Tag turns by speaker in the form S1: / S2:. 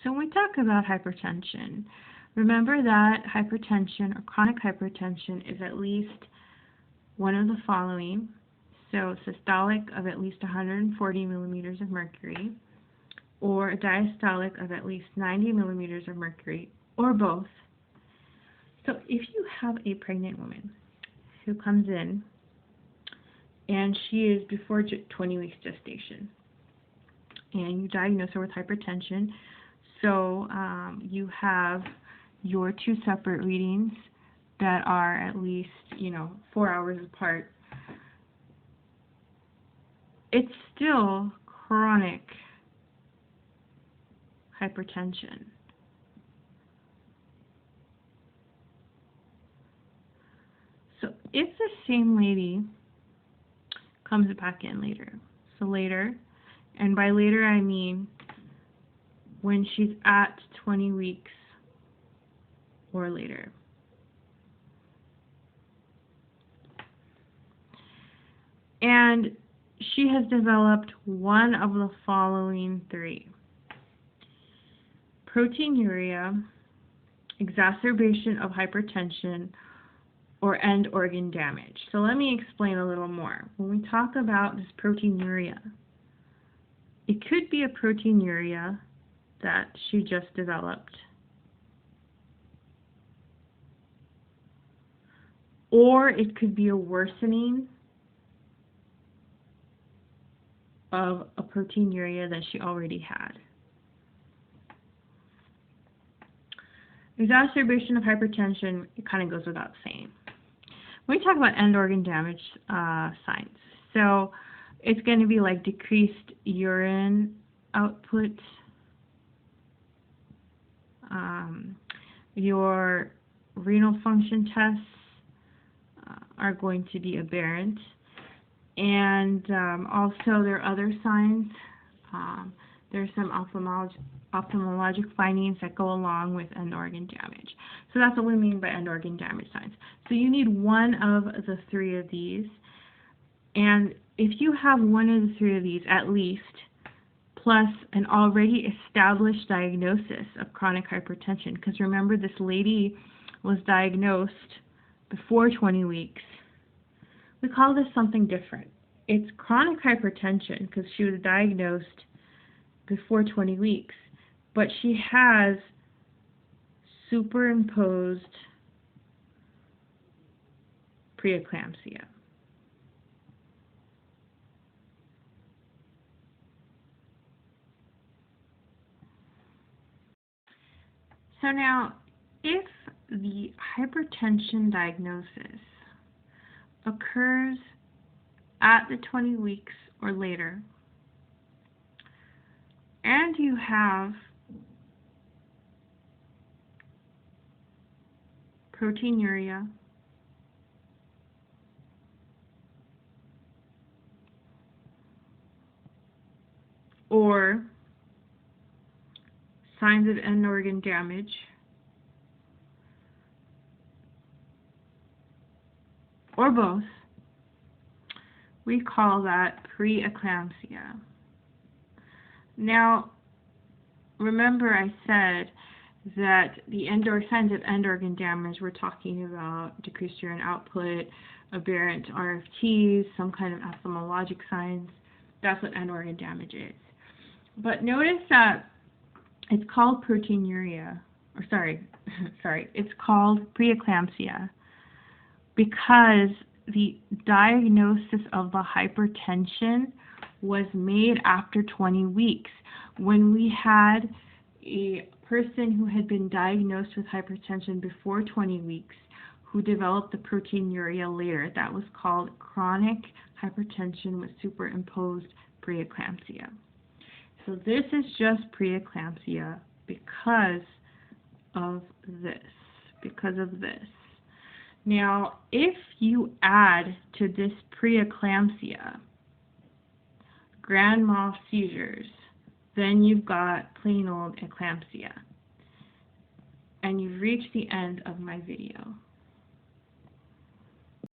S1: So when we talk about hypertension, remember that hypertension or chronic hypertension is at least one of the following. So systolic of at least 140 millimeters of mercury, or a diastolic of at least 90 millimeters of mercury, or both. So if you have a pregnant woman who comes in and she is before 20 weeks gestation, and you diagnose her with hypertension, so you have your two separate readings that are at least 4 hours apart, it's still chronic hypertension. So if the same lady comes back in later, so later, and by later I mean when she's at 20 weeks or later, and she has developed one of the following three: proteinuria, exacerbation of hypertension, or end organ damage. So let me explain a little more. When we talk about this proteinuria, it could be a proteinuria that she just developed, or it could be a worsening of a proteinuria that she already had. Exacerbation of hypertension, it kind of goes without saying. When we talk about end organ damage signs, so it's going to be like decreased urine output, your renal function tests are going to be aberrant, and also there are other signs. There's some ophthalmologic findings that go along with end organ damage. So that's what we mean by end organ damage signs. So you need one of the three of these, and if you have one of the three of these at least, plus an already established diagnosis of chronic hypertension, because remember this lady was diagnosed before 20 weeks, we call this something different. It's chronic hypertension because she was diagnosed before 20 weeks, but she has superimposed preeclampsia. So now, if the hypertension diagnosis occurs at the 20 weeks or later, and you have proteinuria, or signs of end organ damage, or both, we call that preeclampsia. Now, remember I said that the signs of end organ damage, we're talking about decreased urine output, aberrant RFTs, some kind of ophthalmologic signs. That's what end organ damage is. But notice that it's called proteinuria, or it's called preeclampsia because the diagnosis of the hypertension was made after 20 weeks. When we had a person who had been diagnosed with hypertension before 20 weeks who developed the proteinuria later, that was called chronic hypertension with superimposed preeclampsia. So this is just preeclampsia because of this. Now, if you add to this preeclampsia grand mal seizures, then you've got plain old eclampsia. And you've reached the end of my video.